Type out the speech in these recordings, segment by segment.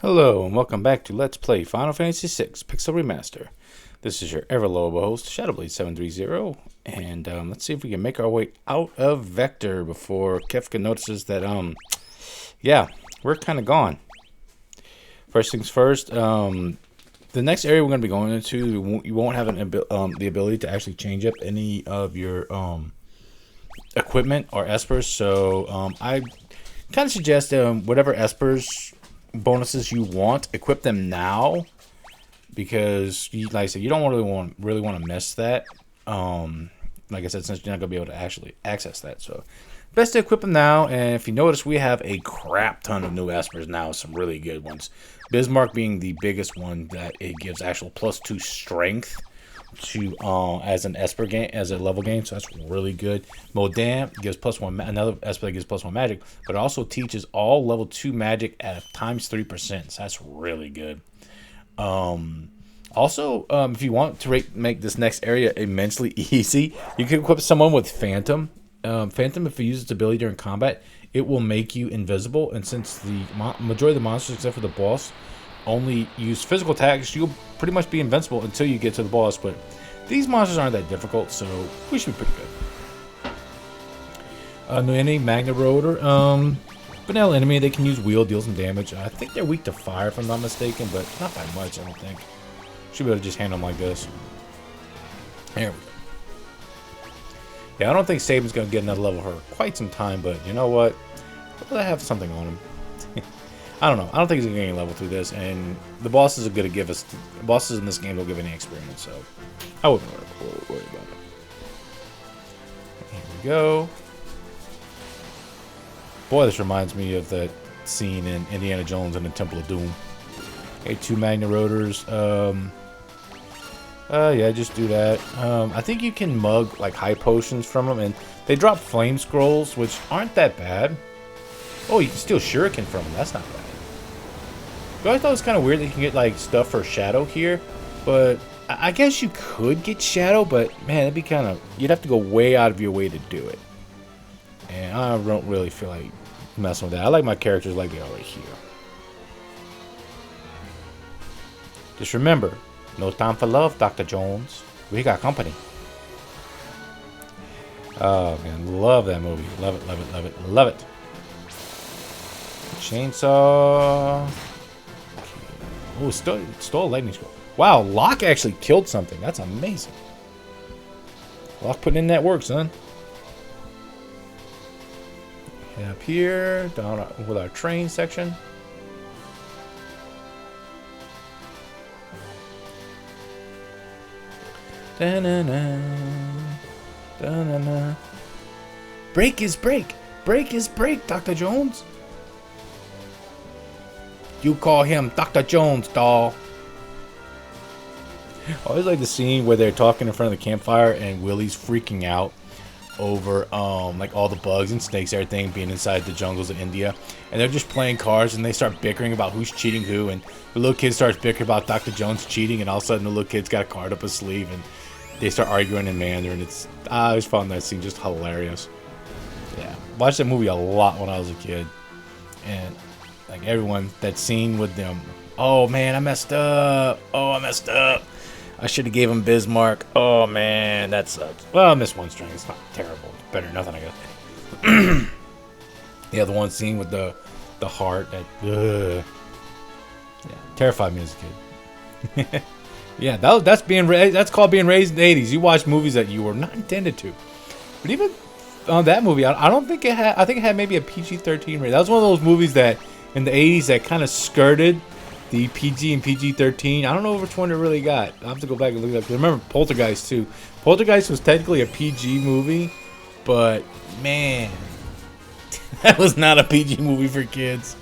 Hello and welcome back to Let's Play Final Fantasy VI Pixel Remaster. This is your ever-lovable host, Shadowblade730, and let's see if we can make our way out of Vector before Kefka notices that, yeah, we're kind of gone. First things first, the next area we're going to be going into, you won't have the ability to actually change up any of your equipment or espers, so I kind of suggest whatever espers bonuses you want, equip them now, because like I said, you don't really want to miss that. Like I said, since you're not gonna be able to actually access that, so best to equip them now. And if you notice, we have a crap ton of new espers now, some really good ones. Bismarck being the biggest one, that it gives actual +2 strength to as an esper gain, as a level gain, so that's really good. Modam gives +1, another esper that gives +1 magic, but it also teaches all level 2 magic at ×3%, so that's really good. Also, if you want to make this next area immensely easy, you can equip someone with Phantom. Phantom, if you use its ability during combat, it will make you invisible, and since the majority of the monsters, except for the boss, only use physical attacks, you'll pretty much be invincible until you get to the boss. But these monsters aren't that difficult, so we should be pretty good. New enemy, Magna Rotor. Vanilla enemy, they can use wheel, deal some damage. I think they're weak to fire, if I'm not mistaken, but not by much, I don't think. Should be able to just handle them like this. There we go. Yeah, I don't think Saban's going to get another level for quite some time, but you know what? I have something on him. I don't know. I don't think he's going to get any level through this, and the bosses are going to give us... The bosses in this game don't give any experience, so I wouldn't worry about it. Here we go. Boy, this reminds me of that scene in Indiana Jones and the Temple of Doom. Okay, 2 Magna Rotors. Yeah, just do that. I think you can mug, like, high potions from them, and they drop flame scrolls, which aren't that bad. Oh, you can steal shuriken from them. That's not bad. But I thought it was kind of weird that you can get, like, stuff for Shadow here. But I guess you could get Shadow, but, man, it'd be kind of... You'd have to go way out of your way to do it. And I don't really feel like messing with that. I like my characters like they are right here. Just remember, no time for love, Dr. Jones. We got company. Oh, man, love that movie. Love it, love it, love it, love it. Chainsaw. Oh, stole a lightning scroll. Wow, Locke actually killed something. That's amazing. Locke putting in that work, son. And up here, down with our train section. Da-na-na. Da-na-na. Break is break. Break is break, Dr. Jones. You call him Dr. Jones, doll. I always like the scene where they're talking in front of the campfire and Willie's freaking out over like all the bugs and snakes, everything being inside the jungles of India, and they're just playing cards and they start bickering about who's cheating who, and the little kid starts bickering about Dr. Jones cheating, and all of a sudden the little kid's got a card up his sleeve and they start arguing in Mandarin. It's I always found that scene just hilarious. Yeah, watched that movie a lot when I was a kid, and like everyone, that scene with them, oh man, I messed up. Oh, I messed up. I should have gave him Bismarck. Oh man, that sucks. Well, I missed one string. It's not terrible. Better than nothing, I guess. Yeah, the one scene with the heart that yeah, terrified me as a kid. Yeah, that's called being raised in the 80s. You watch movies that you were not intended to. But even on that movie, I don't think it had. I think it had maybe a PG-13 rating. That was one of those movies that in the 80s that kind of skirted the PG and PG-13. I don't know which one it really got. I'll have to go back and look it up. I remember Poltergeist too. Poltergeist was technically a PG movie, but man, that was not a PG movie for kids.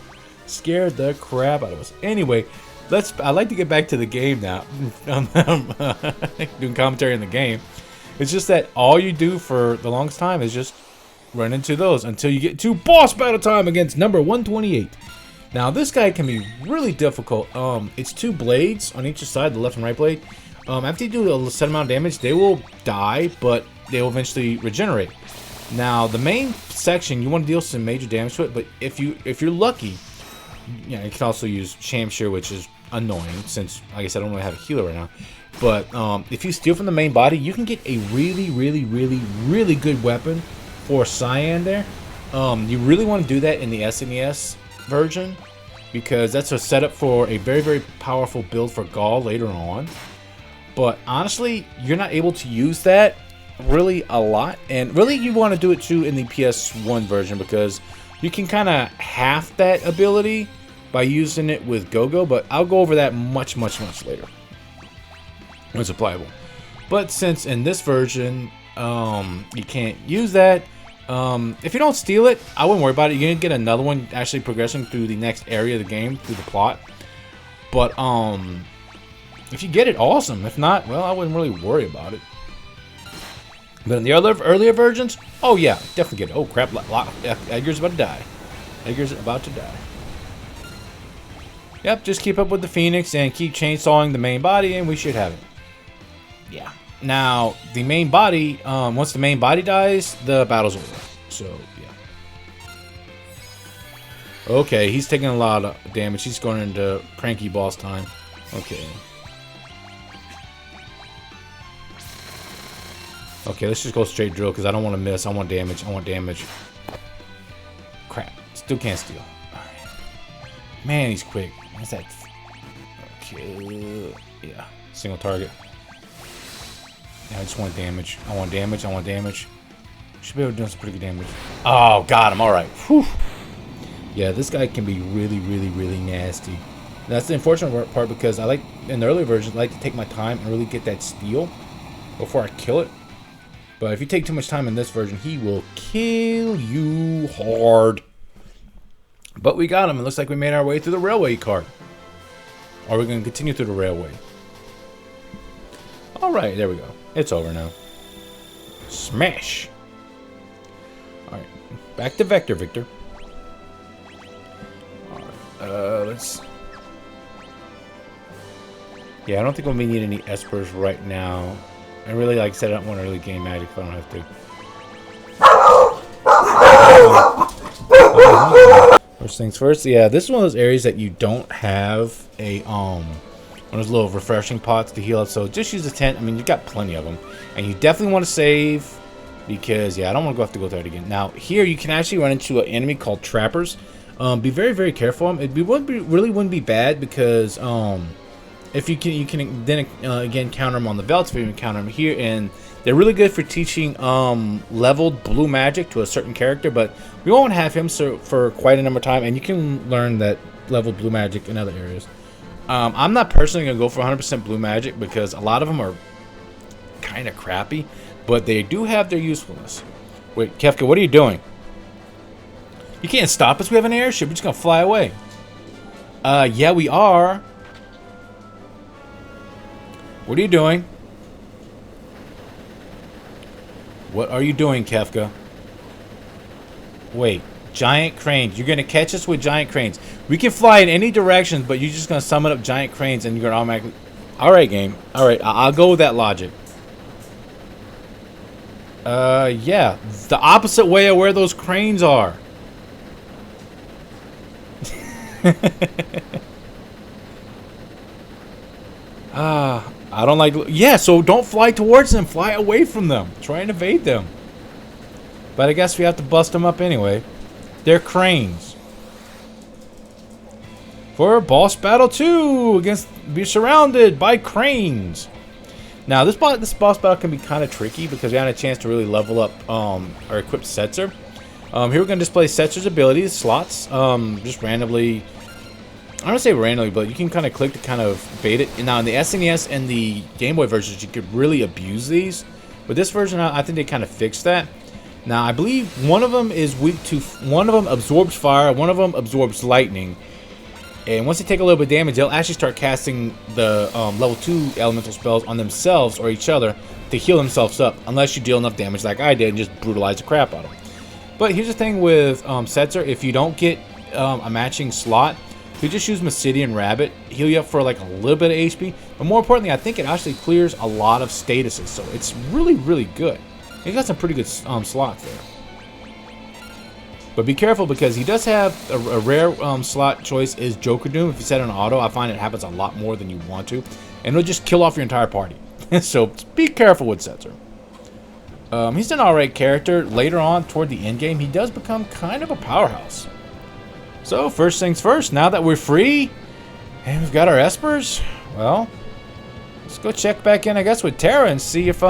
Scared the crap out of us. Anyway, I'd like to get back to the game now. Doing commentary on the game. It's just that all you do for the longest time is just run into those until you get to boss battle time against number 128. Now this guy can be really difficult. It's 2 blades on each side, the left and right blade. After you do a set amount of damage, they will die, but they will eventually regenerate. Now the main section, you want to deal some major damage to it, but if you're lucky, you know, you can also use Shamshire, which is annoying since, like I said, I don't really have a healer right now. But if you steal from the main body, you can get a really good weapon for Cyan there. You really want to do that in the SNES version, because that's a setup for a very powerful build for Gaul later on. But honestly, you're not able to use that really a lot, and really you want to do it too in the PS1 version, because you can kind of half that ability by using it with Go-Go, but I'll go over that much later when it's applicable. But since in this version you can't use that, if you don't steal it, I wouldn't worry about it. You're gonna get another one actually progressing through the next area of the game, through the plot. But if you get it, awesome. If not, well, I wouldn't really worry about it. But in the earlier versions, oh yeah, definitely get it. Oh crap, Edgar's about to die. Edgar's about to die. Yep, just keep up with the Phoenix and keep chainsawing the main body and we should have it. Yeah. Now, the main body, once the main body dies, the battle's over. So, yeah. Okay, he's taking a lot of damage. He's going into cranky boss time. Okay. Okay, let's just go straight drill because I don't want to miss. I want damage. I want damage. Crap. Still can't steal. Alright. Man, he's quick. What's that? Okay. Yeah. Single target. Yeah, I just want damage. I want damage. I want damage. Should be able to do some pretty good damage. Oh, got him. Alright. Yeah, this guy can be really nasty. That's the unfortunate part, because I like, in the earlier versions, I like to take my time and really get that steal before I kill it. But if you take too much time in this version, he will kill you hard. But we got him. It looks like we made our way through the railway cart. Or we're going to continue through the railway. Alright, there we go. It's over now. Smash! Alright, back to Vector, Victor. Alright, let's... Yeah, I don't think we'll need any espers right now. And really, like I said, I don't want to really gain magic if I don't have to. First things first, yeah, this is one of those areas that you don't have a one of those little refreshing pots to heal up, so just use a tent. I mean, you've got plenty of them. And you definitely want to save, because, yeah, I don't want to have to go through it again. Now, here you can actually run into an enemy called Trappers. Be very careful. It really wouldn't be bad, because if you can then again counter them on the Veldt, you can counter them here, and they're really good for teaching leveled blue magic to a certain character, but we won't have him for quite a number of time, and you can learn that leveled blue magic in other areas. I'm not personally going to go for 100% blue magic, because a lot of them are kind of crappy, but they do have their usefulness. Wait, Kefka, what are you doing? You can't stop us. We have an airship. We're just going to fly away. Yeah, we are. What are you doing? What are you doing, Kefka? Wait, giant cranes. You're going to catch us with giant cranes. We can fly in any direction, but you're just going to summon up giant cranes and you're going to automatically... Alright, game. Alright, I'll go with that logic. Yeah. The opposite way of where those cranes are. I don't like... Yeah, so don't fly towards them. Fly away from them. Try and evade them. But I guess we have to bust them up anyway. They're cranes. For boss battle 2 against... Be surrounded by cranes. Now, this boss battle can be kind of tricky, because we had a chance to really level up or equip Setzer. Here we're going to display Setzer's abilities, slots, just randomly... I don't say randomly, but you can kind of click to kind of bait it. Now, in the SNES and the Game Boy versions, you could really abuse these. But this version, I think they kind of fixed that. Now, I believe one of them is weak to... One of them absorbs fire, one of them absorbs lightning. And once they take a little bit of damage, they'll actually start casting the level 2 elemental spells on themselves or each other to heal themselves up. Unless you deal enough damage like I did and just brutalize the crap out of them. But here's the thing with Setzer. If you don't get a matching slot... If you just use Macidian Rabbit, heal you up for like a little bit of HP. But more importantly, I think it actually clears a lot of statuses. So it's really good. It's got some pretty good slots there. But be careful because he does have a rare slot choice is Joker Doom. If you set it on auto, I find it happens a lot more than you want to. And it'll just kill off your entire party. So be careful with Setzer. He's an alright character. Later on, toward the end game, he does become kind of a powerhouse. So first things first, now that we're free, and we've got our Espers, well, let's go check back in, I guess, with Terra and see if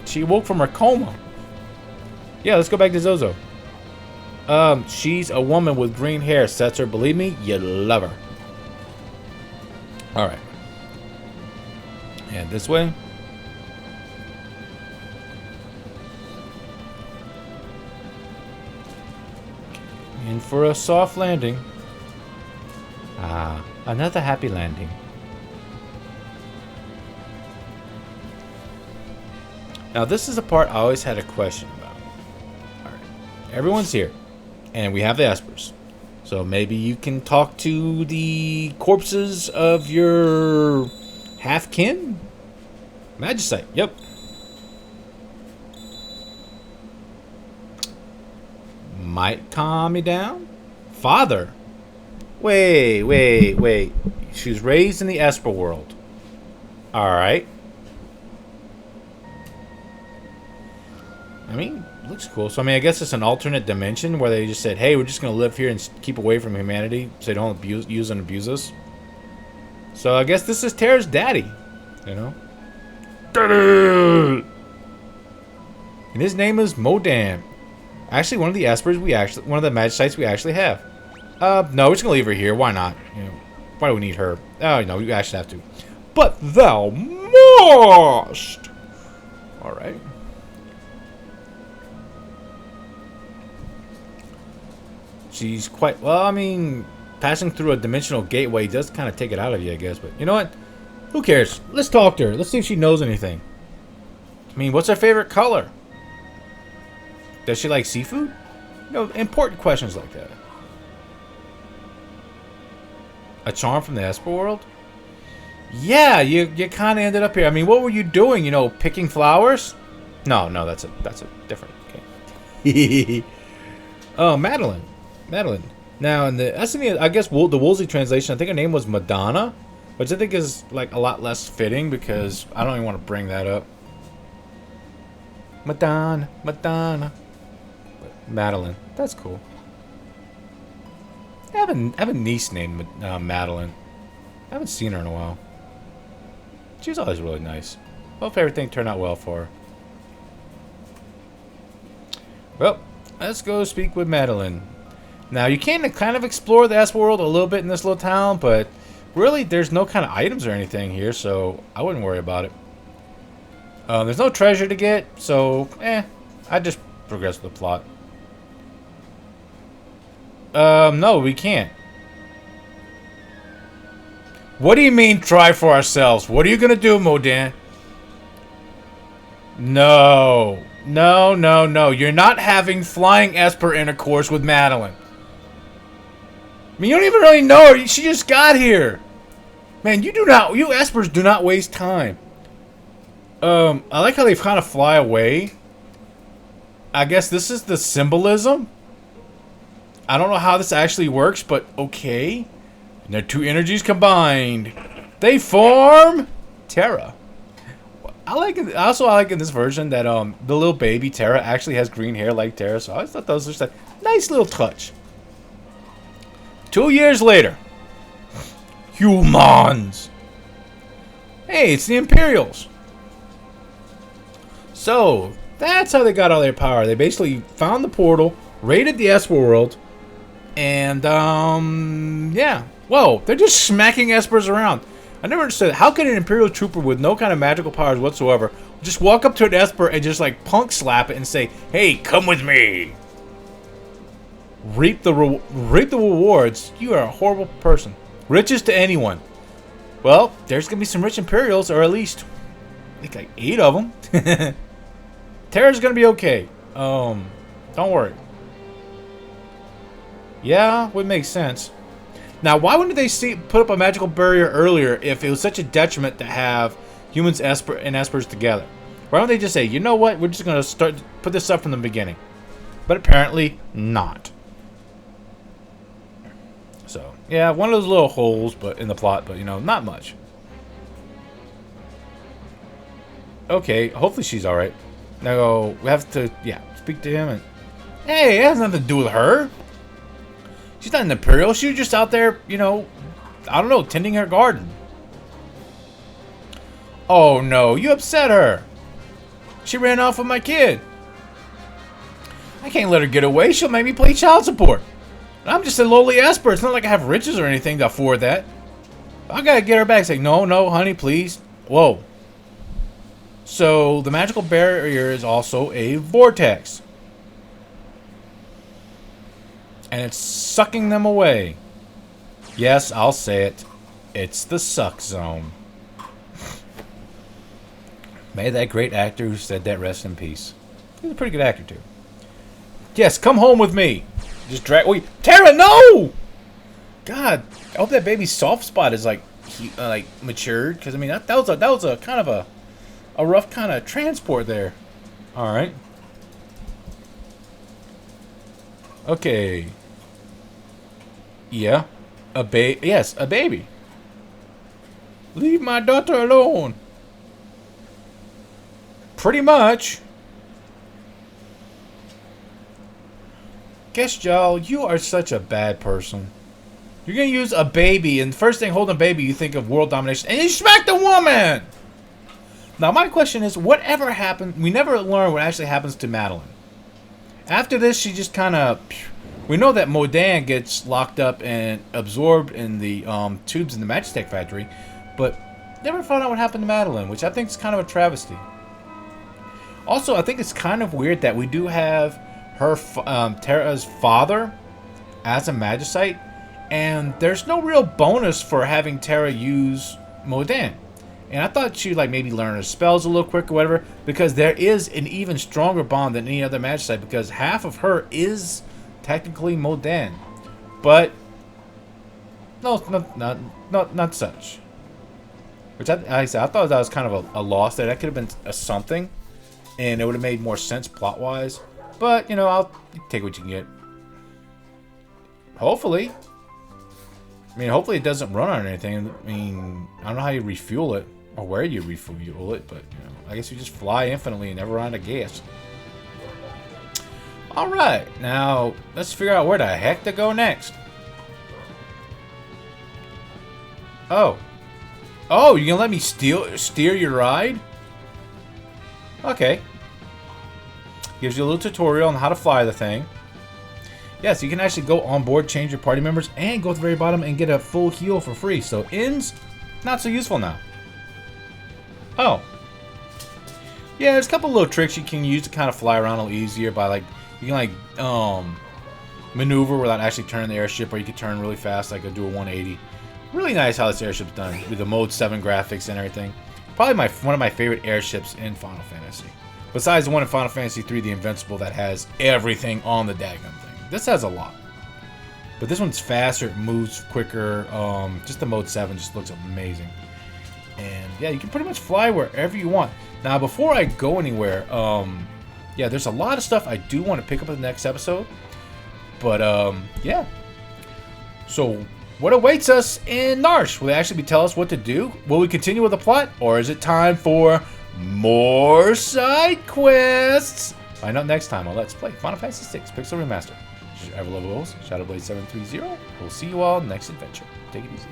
she woke from her coma. Yeah, let's go back to Zozo. She's a woman with green hair, Setzer. Believe me, you love her. Alright. And this way. In for a soft landing. Ah, another happy landing. Now this is the part I always had a question about. Alright. Everyone's here. And we have the Espers. So maybe you can talk to the corpses of your half-kin? Magicite, yep. Might calm me down? Father? Wait. She was raised in the Esper world. Alright. I mean, looks cool. So, I mean, I guess it's an alternate dimension where they just said, hey, we're just going to live here and keep away from humanity so they don't use and abuse us. So, I guess this is Terra's daddy. You know? Daddy! And his name is Modan. Actually, one of the Espers one of the Magicites we actually have. No, we're just going to leave her here. Why not? You know, why do we need her? Oh, no, we actually have to. But thou must! Alright. She's quite... Well, I mean, passing through a dimensional gateway does kind of take it out of you, I guess. But you know what? Who cares? Let's talk to her. Let's see if she knows anything. I mean, what's her favorite color? Does she like seafood? You know, important questions like that. A charm from the Esper world? Yeah, you kind of ended up here. I mean, what were you doing? You know, picking flowers? No, that's a different. Okay. Oh, Madeline. Now, in the I guess the Woolsey translation, I think her name was Madonna, which I think is like a lot less fitting because I don't even want to bring that up. Madonna. But Madeline, that's cool. I have a niece named Madeline. I haven't seen her in a while. She's always really nice. Hope everything turned out well for her. Well, let's go speak with Madeline. Now, you can kind of explore the Esper world a little bit in this little town, but really, there's no kind of items or anything here, so I wouldn't worry about it. There's no treasure to get, so, I just progress with the plot. No, we can't. What do you mean, try for ourselves? What are you gonna do, Modan? No. You're not having flying Esper intercourse with Madeline. I mean, you don't even really know her. She just got here. Man, you Espers do not waste time. I like how they kind of fly away. I guess this is the symbolism. I don't know how this actually works, but okay. And their two energies combined, they form Terra. I also like in this version that the little baby Terra actually has green hair like Terra, so I thought that was just a nice little touch. 2 years later, humans. Hey, it's the Imperials. So that's how they got all their power. They basically found the portal, raided the Esper world, and yeah. Whoa, they're just smacking Espers around. I never understood. How can an Imperial trooper with no kind of magical powers whatsoever just walk up to an Esper and just like punk slap it and say, "Hey, come with me. Reap the rewards. You are a horrible person. Riches to anyone." Well, there's gonna be some rich Imperials, or at least I think like 8 of them. Terra's gonna be okay. Don't worry. Yeah, would make sense. Now, why wouldn't they put up a magical barrier earlier if it was such a detriment to have humans and Espers together? Why don't they just say, you know what, we're just going to put this up from the beginning? But apparently not. Yeah, one of those little holes, but in the plot, but you know, not much. Okay, hopefully she's all right. Now we have to, yeah, speak to him and. Hey, it has nothing to do with her. She's not an Imperial. She was just out there, you know, I don't know, tending her garden. Oh no, you upset her. She ran off with my kid. I can't let her get away. She'll make me pay child support. I'm just a lowly esper. It's not like I have riches or anything to afford that. I gotta get her back. Say, no, no, honey, please. Whoa. So the magical barrier is also a vortex. And it's sucking them away. Yes, I'll say it. It's the suck zone. May that great actor who said that rest in peace. He's a pretty good actor, too. Yes, come home with me. Just drag. Wait, Terra, no! God, I hope that baby's soft spot is like matured. Because, I mean, that was a kind of a rough kind of transport there. All right. Okay. Yeah. Yes, a baby. Leave my daughter alone. Pretty much. Guess, y'all, you are such a bad person. You're gonna use a baby, and the first thing holding a baby, you think of world domination, and you smack the woman! Now, my question is, whatever happened, we never learn what actually happens to Madeline. After this, she just kind of... We know that Modan gets locked up and absorbed in the tubes in the Magitech factory, but never found out what happened to Madeline, which I think is kind of a travesty. Also, I think it's kind of weird that we do have her Terra's father as a magicite, and there's no real bonus for having Terra use Modan. And I thought she'd like maybe learn her spells a little quicker or whatever, because there is an even stronger bond than any other magicite, because half of her is technically Modan. But no, not such. Which I thought that was kind of a loss there. That could have been a something, and it would have made more sense plot-wise. But, you know, I'll take what you can get. Hopefully. I mean, hopefully it doesn't run on anything. I mean, I don't know how you refuel it, or where you refuel it, but, you know, I guess you just fly infinitely and never run out of gas. Alright, now, let's figure out where the heck to go next. Oh. Oh, you're gonna let me steer your ride? Okay. Gives you a little tutorial on how to fly the thing. Yes, you can actually go on board, change your party members, and go to the very bottom and get a full heal for free. So, ends, not so useful now. Oh. Yeah, there's a couple little tricks you can use to kind of fly around a little easier by, like, you can, like, maneuver without actually turning the airship, or you can turn really fast, like, do a 180. Really nice how this airship's done, with the Mode 7 graphics and everything. Probably one of my favorite airships in Final Fantasy. Besides the one in Final Fantasy 3, the Invincible, that has everything on the daggum thing. This has a lot. But this one's faster, it moves quicker. Just the Mode 7 just looks amazing. And yeah, you can pretty much fly wherever you want. Now, before I go anywhere, yeah, there's a lot of stuff I do want to pick up in the next episode. But, yeah. So, what awaits us in Narsh? Will they actually tell us what to do? Will we continue with the plot? Or is it time for more side quests? Find out next time on Let's Play Final Fantasy VI Pixel Remaster. This is your ever-loving host, Shadowblade730. We'll see you all next adventure. Take it easy.